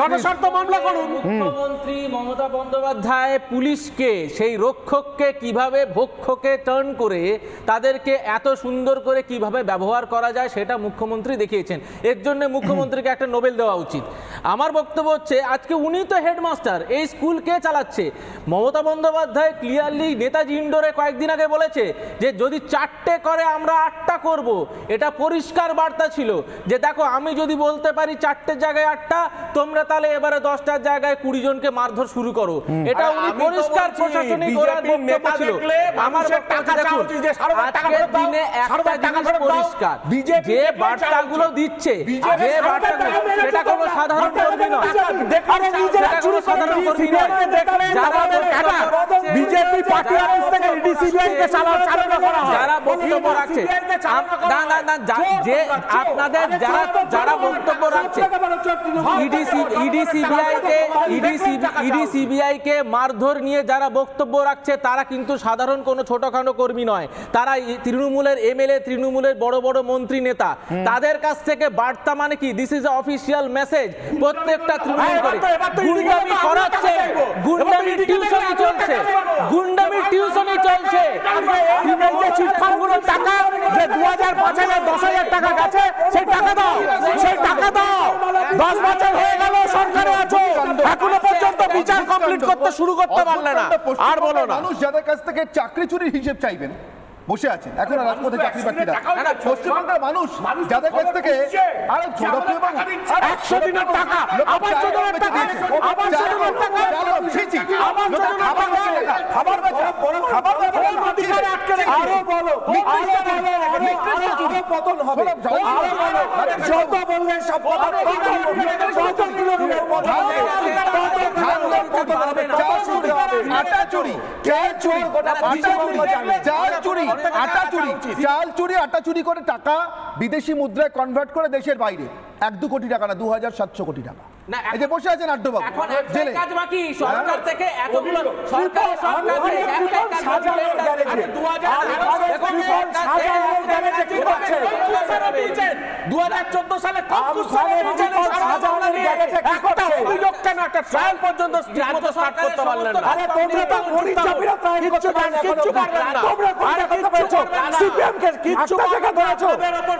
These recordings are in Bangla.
জনস্বার্থ মামলা করুন। মুখ্যমন্ত্রী মমতা বন্দ্যোপাধ্যায় পুলিশকে সেই রক্ষককে কিভাবে ভক্ষকে টার্ন করে তাদেরকে এত সুন্দর করে কিভাবে ব্যবহার করা যায় সেটা মুখ্যমন্ত্রী দেখিয়েছেন। এর জন্য মুখ্যমন্ত্রীকে একটা নোবেল দেওয়া উচিত। আমার বক্তব্য হচ্ছে আজকে উনি তো হেডমাস্টার, এই স্কুল কে চালাচ্ছে? মমতা বন্দ্যোপাধ্যায় ক্লিয়ারলি নেতাজি ইন্ডোরে কয়েকদিন আগে বলেছে যে যদি 4টে করে আমরা 8টা করব। এটা পরিষ্কার বার্তা ছিল যে দেখো আমি যদি বলতে পারি 4টের জায়গায় 8টা, তোমরা তাহলে এবারে 10টার জায়গায় 20 জনকে মারধর শুরু করো। এটা উনি পরিষ্কার প্রশাসনিক বক্তব্য ছিল। আমার আজকের দিনে একটা জিনিস পরিষ্কার, যে বার্তাগুলো দিচ্ছে, যে বার্তাগুলো, সেটা কোনো সাধারণ কর্মী নয়, সেটা কোনো সাধারণ কর্মী নয়। যারা বিজেপি পার্টি অফিস থেকে ইডি সিবিআই কে চালানো করা হয়, যারা বক্তব্য রাখছে, যে আপনাদের যারা বক্তব্য রাখছে ইডি সিবিআই কে মারধর নিয়ে যারা বক্তব্য রাখছে তারা কিন্তু সাধারণ কোনো ছোটখাটো কর্মী নয়, তারা তৃণমূলের এমএলএ, তৃণমূলের বড় বড় মন্ত্রী নেতা। তাদের কাছ থেকে বার্তা মানে কি, দিস ইজ অফিসিয়াল মেসেজ। প্রত্যেকটা তৃণমূল করে গুন্ডামি করাচ্ছে, গুন্ডামি টিউশনই চলছে, গুন্ডামি টিউশনই চলছে। টাকা যে 2000, 5000, 10,000 টাকা গেছে, সেই টাকা দাও, সেই টাকা দাও। 10 বছর হয়ে গেল সরকারে আছো, এখনো পর্যন্ত বিচার কমপ্লিট করতে শুরু করতে পারলে না। আর বলো না, মানুষ যাদের কাছ থেকে চাকরি চুরির হিসেব চাইবেন বসে আছে এখন রাজপথে চাকরি প্রার্থীরা, পশ্চিমবঙ্গের মানুষ যাদের কাছ থেকে 100 দিনের টাকা, আবার যোজনার টাকা, আবার যোজনার টাকা, আবার যোজনার টাকা, খাবার অধিকার আটকে রেখে, আরো বলো, আরো পতন হবে, আরো বলো, যত বললে সব পতন হবে, যত কিলোমিটার পতন হবে, আটা চুরি, চাল চুরি, আটা চুরি করে টাকা বিদেশি মুদ্রায় কনভার্ট করে দেশের বাইরে 1-2 কোটি টাকা না, 2700 কোটি টাকা। এই যে বসে আছেন আড্ডবাবু, এখন একটাই কাজ বাকি, সরকার থেকে এতগুলো সরকার থেকে একটাই কাজ বাকি, 2014 সালে একটা অভিযোগ কেন একটা ট্রায়াল পর্যন্ত স্টার্ট করতে পারলেন না? আরে তোমরা তো মরিচ চাপিরা ট্রায়াল করতে পারলেন না, কিচ্ছু পারলেন না। তোমরা কোনটা কথা বলছো? সিপিএম কে কিচ্ছু জায়গা ধরেছো,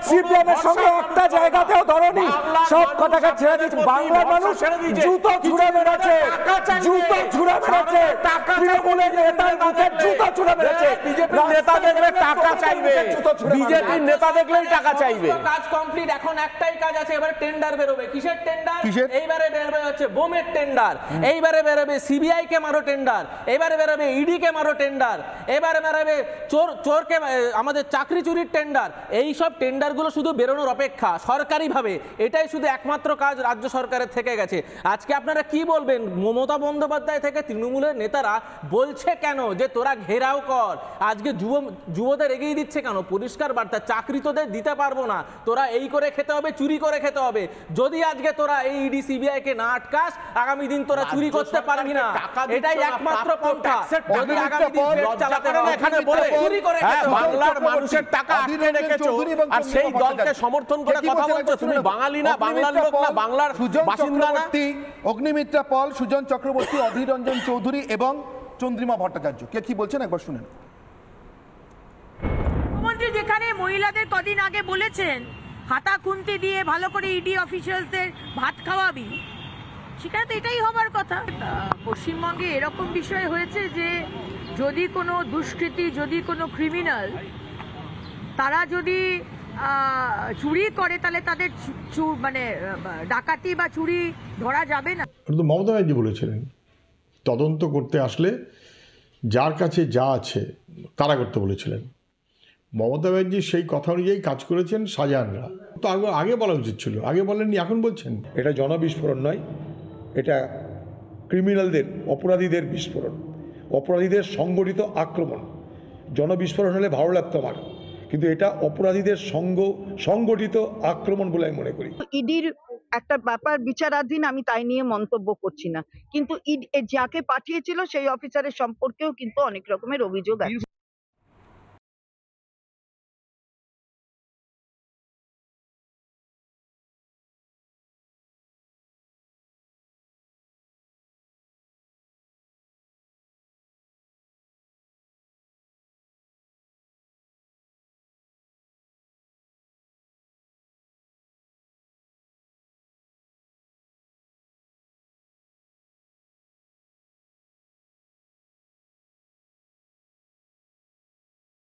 সিপিএম এর সঙ্গে একটা জায়গাতেও ধরনি, সব কথাকে ছেড়ে দিয়েছে। বাংলার মানুষ জুতো ছুঁড়ে মেরেছে, জুতো ছুঁড়ে মেরেছে, তৃণমূলের নেতার মুখে জুতো ছুঁড়ে মেরেছে। বিজেপির নেতা দেখলে টাকা চাইবে, বিজেপির নেতা দেখলেই টাকা চাইবে। কাজ কমপ্লিট, এখন একটাই কাজ আছে, এবারে টেন্ডার বেরোবে। কিসের টেন্ডার? এইবারে বেরোবে হচ্ছে বোমের টেন্ডার, এইবারে বেরোবে সিবিআই কে মারো টেন্ডার, এবারে বেরোবে ইডি কে মারো টেন্ডার, এবারে বেরোবে চোরকে আমাদের চাকরি চুরির টেন্ডার। এই সব টেন্ডারগুলো শুধু বেরোনোর অপেক্ষা সরকারিভাবে। এটাই শুধু একমাত্র কাজ রাজ্য সরকারের থেকে গেছে। আজকে আপনারা কি বলবেন? মমতা বন্দ্যোপাধ্যায় থেকে তৃণমূলের নেতারা বলছে কেন যে তোরা ঘেরাও কর, আজকে যুবদের এগিয়ে দিচ্ছে কেন? পরিষ্কার বার্তা, চাকরি তোদের দিতে পারবো না, তোরা এই করে খেতে হবে, চুরি করে খেতে হবে। যদি আজকে তোরা এই ইডি সিবিআই কে না আটকাস, আগামী দিন তোরা চুরি করতে পারবি না। এটাই একমাত্র পন্থা। যদি আগামী দিন দেশ চালাতে হয়, এখানে বলে চুরি করে খেতে হবে। বাংলার মানুষের টাকা আটকে রেখেছো আর সেই দলকে সমর্থন করে কথা বলছো। তুমি বাঙালি না, বাংলার লোক না, বাংলার বাসিন্দা না? অগ্নিমিত্রা পল, সুজন চক্রবর্তী, অধীর রঞ্জন চৌধুরী এবং চন্দ্রিমা ভট্টাচার্য কে কি বলছেন একবার শুনেন। মুখ্যমন্ত্রী যেখানে মহিলাদের কদিন আগে বলেছেন হাতা খুন্তি দিয়ে ভালো করে ইডি অফিসার্সদের ভাত খাওয়াবি, সেখানে তো এটাই হবার কথা। পশ্চিমবঙ্গে এরকম বিষয় হয়েছে যে যদি কোনো দুষ্কৃতী, যদি কোনো ক্রিমিনাল তারা যদি চুরি করে, তাহলে তাদের মানে ডাকাতি বা চুরি ধরা যাবে না। কিন্তু মমতা ব্যানার্জি বলেছিলেন তদন্ত করতে আসলে যার কাছে যা আছে তারা করতে বলেছিলেন। মমতা ব্যানার্জি সেই কথা অনুযায়ী কাজ করেছেন শাহজাহানরা। তো আগে বলা উচিত ছিল, আগে বলেননি, এখন বলছেন। এটা জনবিস্ফোরণ নয়, এটা ক্রিমিনালদের, অপরাধীদের বিস্ফোরণ, অপরাধীদের সংগঠিত আক্রমণ। জনবিস্ফোরণ হলে ভালো লাগতো আমার, কিন্তু এটা অপরাধীদের সংগঠিত আক্রমণ বলে আমি মনে করি। ইডির একটা ব্যাপার বিচারাধীন, আমি তাই নিয়ে মন্তব্য করছি না, কিন্তু যাকে পাঠিয়েছিল সেই অফিসারের সম্পর্কেও কিন্তু অনেক রকমের অভিযোগ আছে।